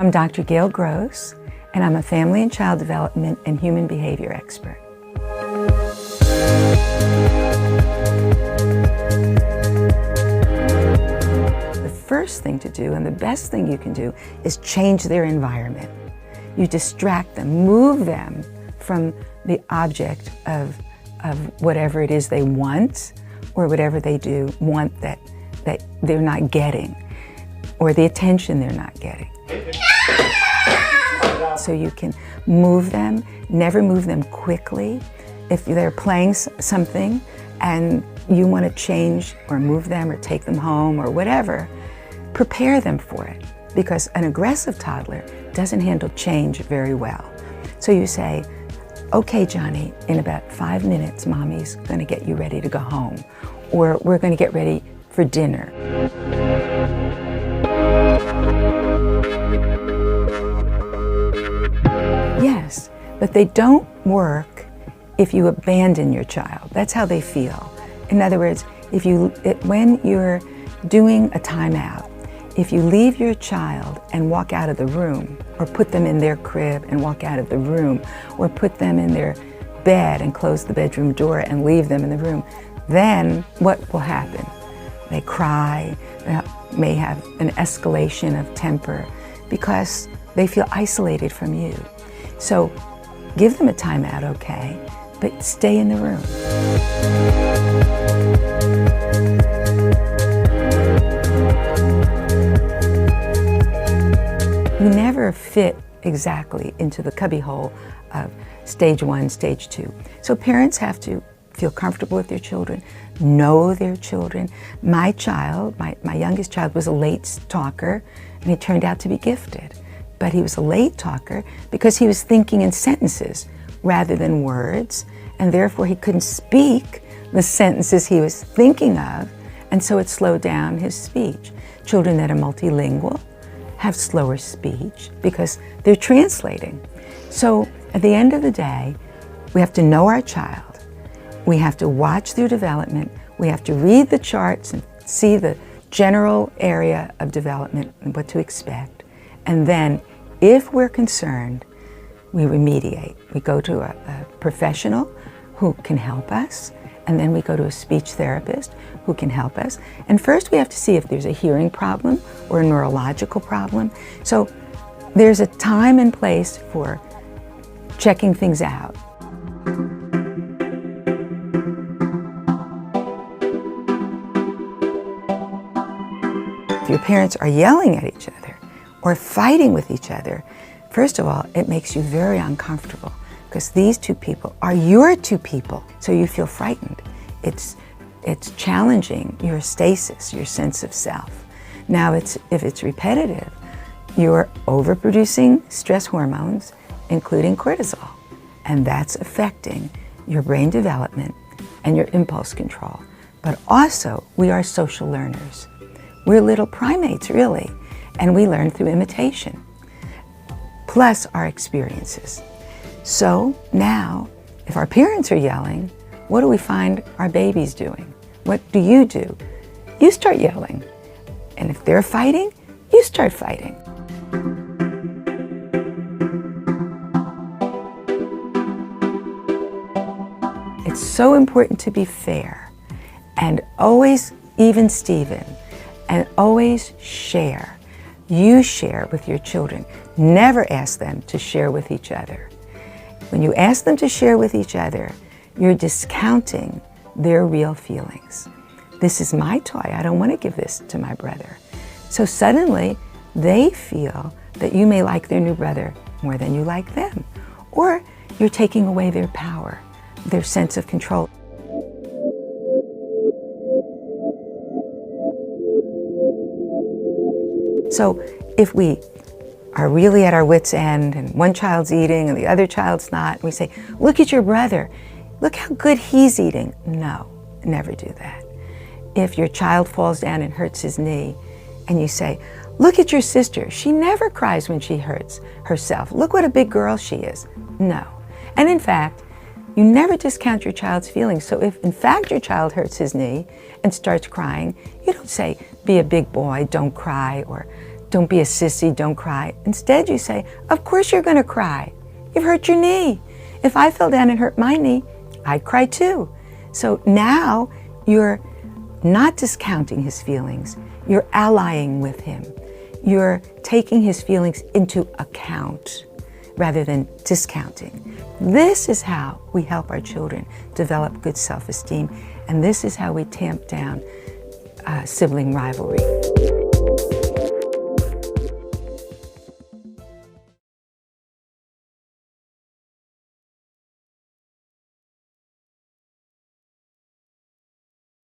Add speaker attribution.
Speaker 1: I'm Dr. Gail Gross, and I'm a family and child development and human behavior expert. The first thing to do, and the best thing you can do, is change their environment. You distract them, move them from the object of whatever it is they want, or whatever they do want that they're not getting, or the attention they're not getting. So you can move them, never move them quickly. If they're playing something and you want to change or move them or take them home or whatever, prepare them for it, because an aggressive toddler doesn't handle change very well. So you say, okay, Johnny, in about 5 minutes, Mommy's going to get you ready to go home, or we're going to get ready for dinner. Yes, but they don't work if you abandon your child. That's how they feel. In other words, when you're doing a timeout, if you leave your child and walk out of the room, or put them in their crib and walk out of the room, or put them in their bed and close the bedroom door and leave them in the room, then what will happen? They cry, they may have an escalation of temper because they feel isolated from you. So give them a timeout, okay, but stay in the room. You never fit exactly into the cubbyhole of stage 1, stage 2. So parents have to feel comfortable with their children, know their children. My child, my youngest child, was a late talker, and he turned out to be gifted. But he was a late talker because he was thinking in sentences rather than words, and therefore he couldn't speak the sentences he was thinking of, and so it slowed down his speech. Children that are multilingual have slower speech because they're translating. So at the end of the day, we have to know our child. We have to watch their development. We have to read the charts and see the general area of development and what to expect. And then, if we're concerned, we remediate. We go to a professional who can help us, and then we go to a speech therapist who can help us. And first we have to see if there's a hearing problem or a neurological problem. So there's a time and place for checking things out. If your parents are yelling at each other or fighting with each other, first of all, it makes you very uncomfortable because these two people are your two people, so you feel frightened. It's challenging your stasis, your sense of self. Now, if it's repetitive, you're overproducing stress hormones, including cortisol, and that's affecting your brain development and your impulse control. But also, we are social learners. We're little primates, really, and we learn through imitation, plus our experiences. So now, if our parents are yelling, what do we find our babies doing? What do? You start yelling. And if they're fighting, you start fighting. It's so important to be fair and always even Steven, and always share. You share with your children. Never ask them to share with each other. When you ask them to share with each other, you're discounting their real feelings. This is my toy. I don't want to give this to my brother. So suddenly, they feel that you may like their new brother more than you like them. Or you're taking away their power, their sense of control. So if we are really at our wits' end and one child's eating and the other child's not, and we say, look at your brother, look how good he's eating. No, never do that. If your child falls down and hurts his knee and you say, look at your sister, she never cries when she hurts herself. Look what a big girl she is. No. And in fact, you never discount your child's feelings. So if in fact your child hurts his knee and starts crying, you don't say, be a big boy, don't cry, or don't be a sissy, don't cry. Instead, you say, of course you're going to cry. You've hurt your knee. If I fell down and hurt my knee, I'd cry too. So now you're not discounting his feelings. You're allying with him. You're taking his feelings into account rather than discounting. This is how we help our children develop good self-esteem, and this is how we tamp down sibling rivalry.